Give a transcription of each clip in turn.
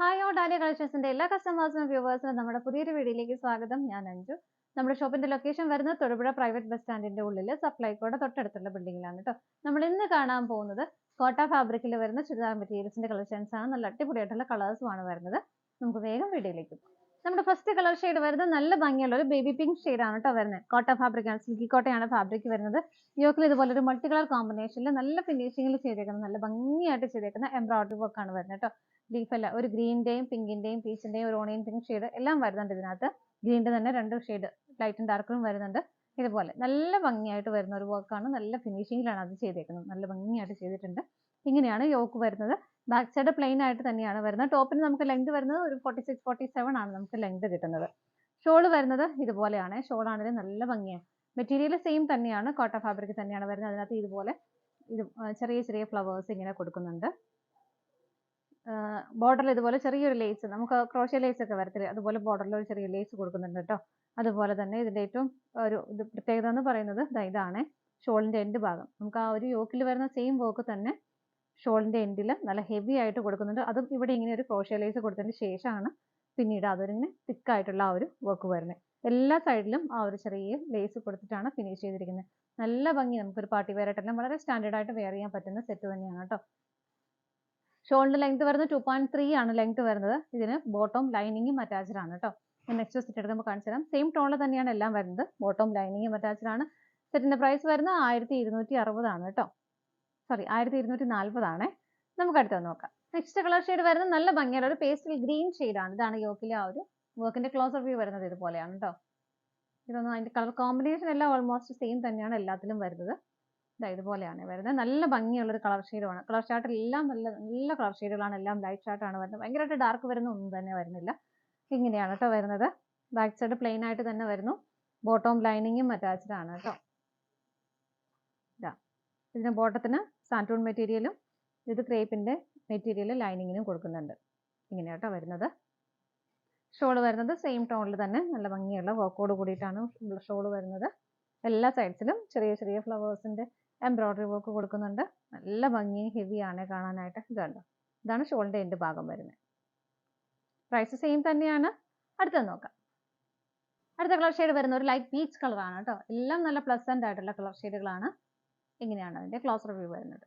Hi all dahlia കളക്ഷൻസിന്റെ എല്ലാ കസ്റ്റമേഴ്സിനും വ്യൂവേഴ്സിനും നമ്മുടെ പുതിയൊരു വീഡിയോയിലേക്ക് സ്വാഗതം. ഞാൻ അഞ്ജു. നമ്മുടെ ഷോപ്പിന്റെ ലൊക്കേഷൻ വരുന്നത് തൊടുപുഴ പ്രൈവറ്റ് ബസ് സ്റ്റാൻഡിന്റെ ഉള്ളിൽ സപ്ലൈകോയുടെ തൊട്ടടുത്തുള്ള ബിൽഡിംഗിലാണ് കേട്ടോ. നമ്മൾ ഇന്ന് കാണാൻ പോകുന്നത് കോട്ട ഫാബ്രിക്കിൽ വരുന്ന ചുരിദാർ മെറ്റീരിയൽസിന്റെ കളക്ഷൻസ് ആണ്. നല്ല അടിപൊളിയായിട്ടുള്ള കളേഴ്സും ആണ് വരുന്നത്. നമുക്ക് വേഗം വീഡിയോയിലേക്ക് പോകാം. നമ്മുടെ ഫസ്റ്റ് കളർ ഷെയ്ഡ് വരുന്നത് നല്ല ഭംഗിയുള്ള ഒരു ബേബി പിങ്ക് ഷെയ്ഡ് ആണ് കേട്ടോ വരുന്നത്. കോട്ട ഫാബ്രിക് ആണ്, സിൽക്കി കോട്ടയാണ് ഫാബ്രിക് വരുന്നത്. യോക്കിൽ ഇതുപോലെ ഒരു മൾട്ടി കളർ കോമ്പിനേഷനിൽ നല്ല ഫിനിഷിംഗിൽ ചെയ്തേക്കുന്നത്, നല്ല ഭംഗിയായിട്ട് ചെയ്തേക്കുന്ന എംബ്രോയിഡറി വർക്ക് ആണ് വരുന്നത് കേട്ടോ. ലീഫ് അല്ല, ഒരു ഗ്രീനിന്റെയും പിങ്കിന്റെയും പീച്ചിന്റെയും ഒരു ഓണിയൻ പിങ്ക് ഷെയ്ഡ് എല്ലാം വരുന്നുണ്ട് ഇതിനകത്ത്. ഗ്രീനിന്റെ തന്നെ രണ്ട് ഷെയ്ഡ് ലൈറ്റും ഡാർക്കും വരുന്നുണ്ട്. ഇതുപോലെ നല്ല ഭംഗിയായിട്ട് വരുന്ന ഒരു വർക്കാണ്. നല്ല ഫിനിഷിംഗിലാണ് അത് ചെയ്തേക്കുന്നത്, നല്ല ഭംഗിയായിട്ട് ചെയ്തിട്ടുണ്ട്. ഇങ്ങനെയാണ് യോക്ക് വരുന്നത്. ബാക്ക് സൈഡ് പ്ലെയിൻ ആയിട്ട് തന്നെയാണ് വരുന്നത്. ടോപ്പിന് നമുക്ക് ലെങ്ത് വരുന്നത് ഒരു 46-47 ആണ് നമുക്ക് ലെങ്ത് കിട്ടുന്നത്. ഷോൾ വരുന്നത് ഇതുപോലെയാണ്. ഷോൾ ആണെങ്കിൽ നല്ല ഭംഗിയാണ്. മെറ്റീരിയൽ സെയിം തന്നെയാണ്, കോട്ട ഫാബ്രിക് തന്നെയാണ് വരുന്നത്. അതിനകത്ത് ഇതുപോലെ ചെറിയ ചെറിയ ഫ്ലവേഴ്സ് ഇങ്ങനെ കൊടുക്കുന്നുണ്ട്. ബോർഡറിൽ ഇതുപോലെ ചെറിയൊരു ലേസ്, നമുക്ക് ക്രോഷ്യ ലേസ് ഒക്കെ വരത്തില്ലേ, അതുപോലെ ബോർഡറിൽ ഒരു ചെറിയ ലേസ് കൊടുക്കുന്നുണ്ട് കേട്ടോ. അതുപോലെ തന്നെ ഇതിന്റെ ഏറ്റവും ഒരു പ്രത്യേകത എന്ന് പറയുന്നത് ഇതാണ് ഷോളിന്റെ എൻഡ് ഭാഗം. നമുക്ക് ആ ഒരു യോക്കിൽ വരുന്ന സെയിം വർക്ക് തന്നെ ഷോളിന്റെ എൻഡിൽ നല്ല ഹെവി ആയിട്ട് കൊടുക്കുന്നുണ്ട്. അതും ഇവിടെ ഇങ്ങനെ ഒരു ക്രോഷ്യ ലേസ് കൊടുത്തതിന് ശേഷമാണ് പിന്നീട് അതൊരിങ്ങനെ തിക്കായിട്ടുള്ള ആ ഒരു വർക്ക് വരുന്നത്. എല്ലാ സൈഡിലും ആ ഒരു ചെറിയ ലേസ് കൊടുത്തിട്ടാണ് ഫിനിഷ് ചെയ്തിരിക്കുന്നത്. നല്ല ഭംഗി, നമുക്കൊരു പാർട്ടി വെയർ ആയിട്ടെല്ലാം വളരെ സ്റ്റാൻഡേർഡ് ആയിട്ട് വെയർ ചെയ്യാൻ പറ്റുന്ന സെറ്റ് തന്നെയാണ് കേട്ടോ. ഷോളിന്റെ ലെങ്ത് വരുന്നത് 2.3 ആണ് ലെങ്ത് വരുന്നത്. ഇതിന് ബോട്ടം ലൈനിങ്ങും അറ്റാച്ച്ഡ് ആണ് കേട്ടോ. നെക്സ്റ്റ് സെറ്റ് എടുക്കുമ്പോൾ കാണിച്ചു തരാം. സെയിം ടോണിൽ തന്നെയാണ് എല്ലാം വരുന്നത്. ബോട്ടം ലൈനിങ്ങും അറ്റാച്ച്ഡ് ആണ്. സെറ്റിന്റെ പ്രൈസ് വരുന്നത് 1260 ആണ് കേട്ടോ. സോറി, 1240 ആണ്. നമുക്ക് അടുത്തത് നോക്കാം. നെക്സ്റ്റ് കളർ ഷെയ്ഡ് വരുന്നത് നല്ല ഭംഗിയുള്ള ഒരു പേസ്റ്റൽ ഗ്രീൻ ആണ്. ഇതാണ് യോക്കിലെ ആ ഒരു വർക്കിന്റെ ക്ലോസർ വ്യൂ വരുന്നത് ഇതുപോലെയാണ് കേട്ടോ. ഇതൊന്നും അതിന്റെ കളർ കോമ്പിനേഷൻ എല്ലാം ഓൾമോസ്റ്റ് സെയിം തന്നെയാണ് എല്ലാത്തിലും വരുന്നത്. ഇതുപോലെയാണ് വരുന്നത്. നല്ല ഭംഗിയുള്ള ഒരു കളർ ഷെയ്ഡുമാണ്. കളർ ചാർട്ടിൽ എല്ലാം നല്ല നല്ല കളർ ഷെയ്ഡുകളാണ്, എല്ലാം ലൈറ്റ് ചാർട്ടാണ് വരുന്നത്. ഭയങ്കരമായിട്ട് ഡാർക്ക് വരുന്ന ഒന്നും തന്നെ വരുന്നില്ല. ഇങ്ങനെയാണ് കേട്ടോ വരുന്നത്. ബാക്ക് സൈഡ് പ്ലെയിൻ ആയിട്ട് തന്നെ വരുന്നു. ബോട്ടം ലൈനിങ്ങും അറ്റാച്ച്ഡ് ആണ് കേട്ടോ. ഇതിന് ബോട്ടത്തിന് സാൻറ്റൂൺ മെറ്റീരിയലും ഇത് ക്രേപ്പിന്റെ മെറ്റീരിയൽ ലൈനിങ്ങിനും കൊടുക്കുന്നുണ്ട്. ഇങ്ങനെയാട്ടോ വരുന്നത്. ഷോൾ വരുന്നത് സെയിം ടോണിൽ തന്നെ നല്ല ഭംഗിയുള്ള വർക്കോട് കൂടിയിട്ടാണ് ഷോൾ വരുന്നത്. എല്ലാ സൈഡ്സിലും ചെറിയ ചെറിയ ഫ്ലവേഴ്സിന്റെ എംബ്രോയിഡറി വർക്ക് കൊടുക്കുന്നുണ്ട്. നല്ല ഭംഗി, ഹെവി ആണ് കാണാനായിട്ട്. ഇതുണ്ടോ, ഇതാണ് ഷോളിന്റെ എൻഡ് ഭാഗം വരുന്നത്. പ്രൈസ് സെയിം തന്നെയാണ്. അടുത്തത് നോക്കാം. അടുത്ത കളർ ഷെയ്ഡ് വരുന്ന ഒരു ലൈറ്റ് പീച്ച് കളറാണ് കേട്ടോ. എല്ലാം നല്ല പ്ലസന്റ് ആയിട്ടുള്ള കളർ ഷെയ്ഡുകളാണ്. ഇങ്ങനെയാണ് അതിന്റെ ക്ലോസർ വ്യൂ വരുന്നത്.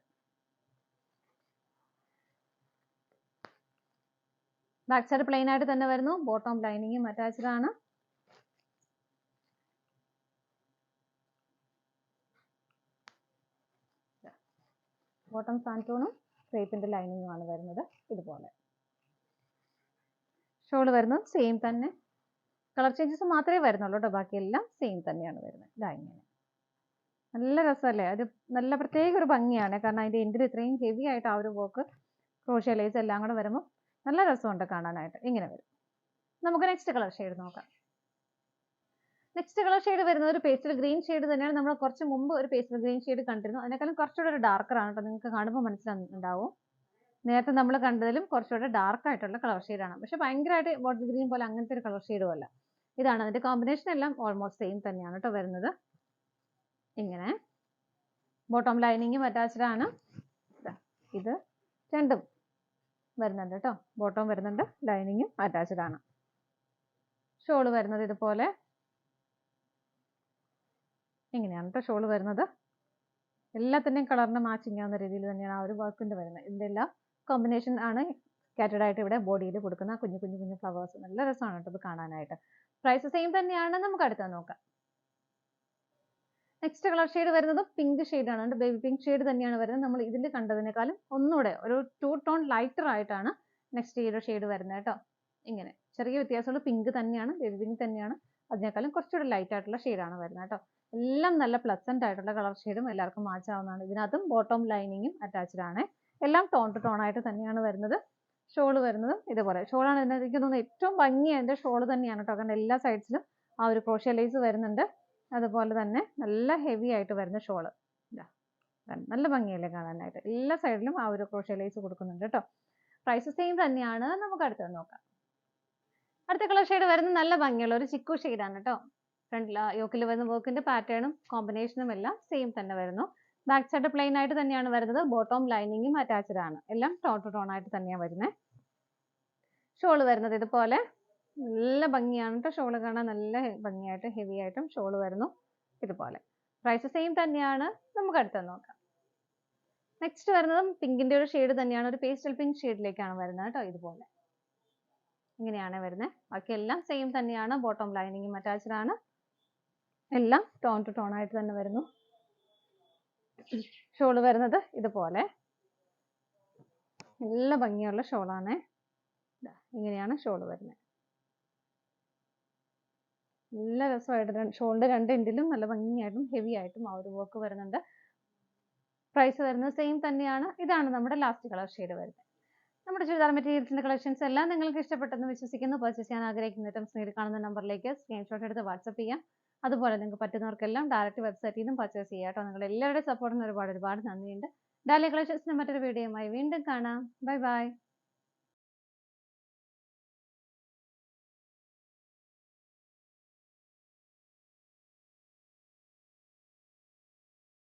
ബാക്ക് സൈഡ് പ്ലെയിൻ ആയിട്ട് തന്നെ വരുന്നു. ബോട്ടം ലൈനിങ്ങും അറ്റാച്ച്ഡ് ആണ്. ബോട്ടം സാൻറ്റൂണും ക്രേപ്പിന്റെ ലൈനിങ്ങും ആണ് വരുന്നത്. ഇതുപോലെ ഷോൾ വരുന്നത് സെയിം തന്നെ. കളർ ചേഞ്ചസ് മാത്രമേ വരുന്നുള്ളൂ കേട്ടോ, ബാക്കിയെല്ലാം സെയിം തന്നെയാണ് വരുന്നത്. ഇങ്ങനെ നല്ല രസമല്ലേ, അത് നല്ല പ്രത്യേക ഒരു ഭംഗിയാണ്. കാരണം അതിന്റെ എൻഡിൽ ഇത്രയും ഹെവി ആയിട്ട് ആ ഒരു വർക്ക് ക്രോഷ്യ ലേസ് എല്ലാം കൂടെ വരുമ്പോൾ നല്ല രസമുണ്ട് കാണാനായിട്ട്. ഇങ്ങനെ വരും. നമുക്ക് നെക്സ്റ്റ് കളർ ഷെയ്ഡ് നോക്കാം. നെക്സ്റ്റ് കളർ ഷെയ്ഡ് വരുന്നത് ഒരു പേസ്റ്റൽ ഗ്രീൻ ഷെയ്ഡ് തന്നെയാണ്. നമ്മൾ കുറച്ച് മുമ്പ് ഒരു പേസ്റ്റൽ ഗ്രീൻ ഷെയ്ഡ് കണ്ടിരുന്നു. അതിനേക്കാളും കുറച്ചുകൂടെ ഒരു ഡാർക്കർ ആണ് കേട്ടോ. നിങ്ങൾക്ക് കാണുമ്പോൾ മനസ്സിലാവുന്നുണ്ടാവും. നേരത്തെ നമ്മൾ കണ്ടതിലും കുറച്ചുകൂടെ ഡാർക്ക് ആയിട്ടുള്ള കളർ ഷെയ്ഡാണ്. പക്ഷെ ഭയങ്കരമായിട്ട് ബോട്ടിൽ ഗ്രീൻ പോലെ അങ്ങനത്തെ ഒരു കളർ ഷെയ്ഡും അല്ല. ഇതാണ് അതിന്റെ കോമ്പിനേഷൻ. എല്ലാം ഓൾമോസ്റ്റ് സെയിം തന്നെയാണ് കേട്ടോ വരുന്നത്. ഇങ്ങനെ ബോട്ടം ലൈനിങ്ങും അറ്റാച്ച്ഡ് ആണ്. ഇത് രണ്ടും വരുന്നുണ്ട് കേട്ടോ. ബോട്ടം വരുന്നുണ്ട്, ലൈനിങ്ങും അറ്റാച്ച്ഡ് ആണ്. ഷോൾ വരുന്നത് ഇതുപോലെ ഇങ്ങനെയാണ് കേട്ടോ ഷോൾ വരുന്നത്. എല്ലാത്തിൻ്റെയും കളറിന് മാച്ചിങ് ആവുന്ന രീതിയിൽ തന്നെയാണ് ആ ഒരു വർക്കിന്റെ വരുന്നത്. ഇതിന്റെ എല്ലാം കോമ്പിനേഷൻ ആണ് സ്കാറ്റേഡ് ആയിട്ട് ഇവിടെ ബോഡിയിൽ കൊടുക്കുന്ന കുഞ്ഞു കുഞ്ഞു കുഞ്ഞു ഫ്ലവേഴ്സ്. നല്ല രസമാണ് കേട്ടോ ഇത് കാണാനായിട്ട്. പ്രൈസ് സെയിം തന്നെയാണ്. നമുക്ക് അടുത്ത നോക്കാം. നെക്സ്റ്റ് കളർ ഷെയ്ഡ് വരുന്നത് പിങ്ക് ആണ്. ബേബി പിങ്ക് ഷെയ്ഡ് തന്നെയാണ് വരുന്നത്. നമ്മൾ ഇതിൽ കണ്ടതിനേക്കാളും ഒന്നുകൂടെ ഒരു 2 ടോൺ ലൈറ്റർ ആയിട്ടാണ് നെക്സ്റ്റ് ഈ ഒരു ഷെയ്ഡ് വരുന്നത് കേട്ടോ. ഇങ്ങനെ ചെറിയ വ്യത്യാസമുള്ള പിങ്ക് തന്നെയാണ്, ബേബി പിങ്ക് തന്നെയാണ്. അതിനേക്കാളും കുറച്ചുകൂടെ ലൈറ്റ് ആയിട്ടുള്ള ഷെയ്ഡാണ് വരുന്നത് കേട്ടോ. എല്ലാം നല്ല പ്ലസന്റ് ആയിട്ടുള്ള കളർ ഷെയ്ഡും എല്ലാവർക്കും മാച്ച് ആവുന്നതാണ്. ഇതിനകത്തും ബോട്ടം ലൈനിങ്ങും അറ്റാച്ച്ഡ് ആണ്. എല്ലാം ടോൺ ടു ടോൺ ആയിട്ട് തന്നെയാണ് വരുന്നത്. ഷോൾ വരുന്നത് ഇതുപോലെ. ഷോളാണ് എനിക്ക് തോന്നുന്നത് ഏറ്റവും ഭംഗി അതിന്റെ ഷോൾ തന്നെയാണ് കേട്ടോ. കാരണം എല്ലാ സൈഡ്സിലും ആ ഒരു ക്രോഷ്യ ലേസ് വരുന്നുണ്ട്. അതുപോലെ തന്നെ നല്ല ഹെവി ആയിട്ട് വരുന്ന ഷോള്. നല്ല ഭംഗിയല്ലേ കാണാനായിട്ട്. എല്ലാ സൈഡിലും ആ ഒരു ക്രോഷ്യ ലേസ് കൊടുക്കുന്നുണ്ട് കേട്ടോ. പ്രൈസ് സെയിം തന്നെയാണ്. നമുക്ക് അടുത്തത് നോക്കാം. അടുത്ത കളർ ഷെയ്ഡ് വരുന്നത് നല്ല ഭംഗിയുള്ള ഒരു ചിക്കു ആണ് കേട്ടോ. ഫ്രണ്ടിൽ യോക്കിൽ വരുന്ന വർക്കിന്റെ പാറ്റേണും കോമ്പിനേഷനും എല്ലാം സെയിം തന്നെ വരുന്നു. ബാക്ക് സൈഡ് പ്ലെയിൻ ആയിട്ട് തന്നെയാണ് വരുന്നത്. ബോട്ടം ലൈനിങ്ങും അറ്റാച്ച്ഡ് ആണ്. എല്ലാം ടോൺ ടു ടോൺ ആയിട്ട് തന്നെയാണ് വരുന്നത്. ഷോൾ വരുന്നത് ഇതുപോലെ നല്ല ഭംഗിയാണ് കേട്ടോ. ഷോൾ കാണാൻ നല്ല ഭംഗിയായിട്ട് ഹെവി ആയിട്ടും ഷോൾ വരുന്നു ഇതുപോലെ. പ്രൈസ് സെയിം തന്നെയാണ്. നമുക്ക് അടുത്തത് നോക്കാം. നെക്സ്റ്റ് വരുന്നതും പിങ്കിന്റെ ഒരു ഷെയ്ഡ് തന്നെയാണ്. ഒരു പേസ്റ്റൽ പിങ്ക് ഷെയ്ഡിലേക്കാണ് വരുന്നത് കേട്ടോ. ഇതുപോലെ ഇങ്ങനെയാണ് വരുന്നത്. ബാക്കി എല്ലാം സെയിം തന്നെയാണ്. ബോട്ടം ലൈനിങ്ങും അറ്റാച്ച്ഡ് ആണ്. എല്ലാം ടോൺ ടു ടോൺ ആയിട്ട് തന്നെ വരുന്നു. ഷോൾ വരുന്നത് ഇതുപോലെ നല്ല ഭംഗിയുള്ള ഷോളാണ്. ഇങ്ങനെയാണ് ഷോൾ വരുന്നത്. നല്ല രസമായിട്ട് ഷോളിന്റെ രണ്ട് എൻഡിലും നല്ല ഭംഗിയായിട്ടും ഹെവി ആയിട്ടും ആ ഒരു വർക്ക് വരുന്നുണ്ട്. പ്രൈസ് വരുന്നത് സെയിം തന്നെയാണ്. ഇതാണ് നമ്മുടെ ലാസ്റ്റ് കളർ ഷെയ്ഡ് വരുന്നത്. നമ്മുടെ ചുരിദാർ മെറ്റീരിയൽസിന്റെ കളക്ഷൻസ് എല്ലാം നിങ്ങൾക്ക് ഇഷ്ടപ്പെട്ടെന്ന് വിശ്വസിക്കുന്നു. പർച്ചേസ് ചെയ്യാൻ ആഗ്രഹിക്കുന്ന ഐറ്റംസ് നേരിൽ കാണുന്ന നമ്പറിലേക്ക് സ്ക്രീൻഷോട്ട് എടുത്ത് വാട്സപ്പ് ചെയ്യാം. അതുപോലെ നിങ്ങൾക്ക് പറ്റുന്നവർക്കെല്ലാം ഡയറക്റ്റ് വെബ്സൈറ്റിൽ നിന്നും പർച്ചേസ് ചെയ്യാം കേട്ടോ. നിങ്ങൾ എല്ലാവരുടെ സപ്പോർട്ടിന് ഒരുപാട് നന്ദിയുണ്ട്. ഡാലിയ കളക്ഷൻസിന്റെ മറ്റൊരു വീഡിയോയുമായി വീണ്ടും കാണാം. Bye bye.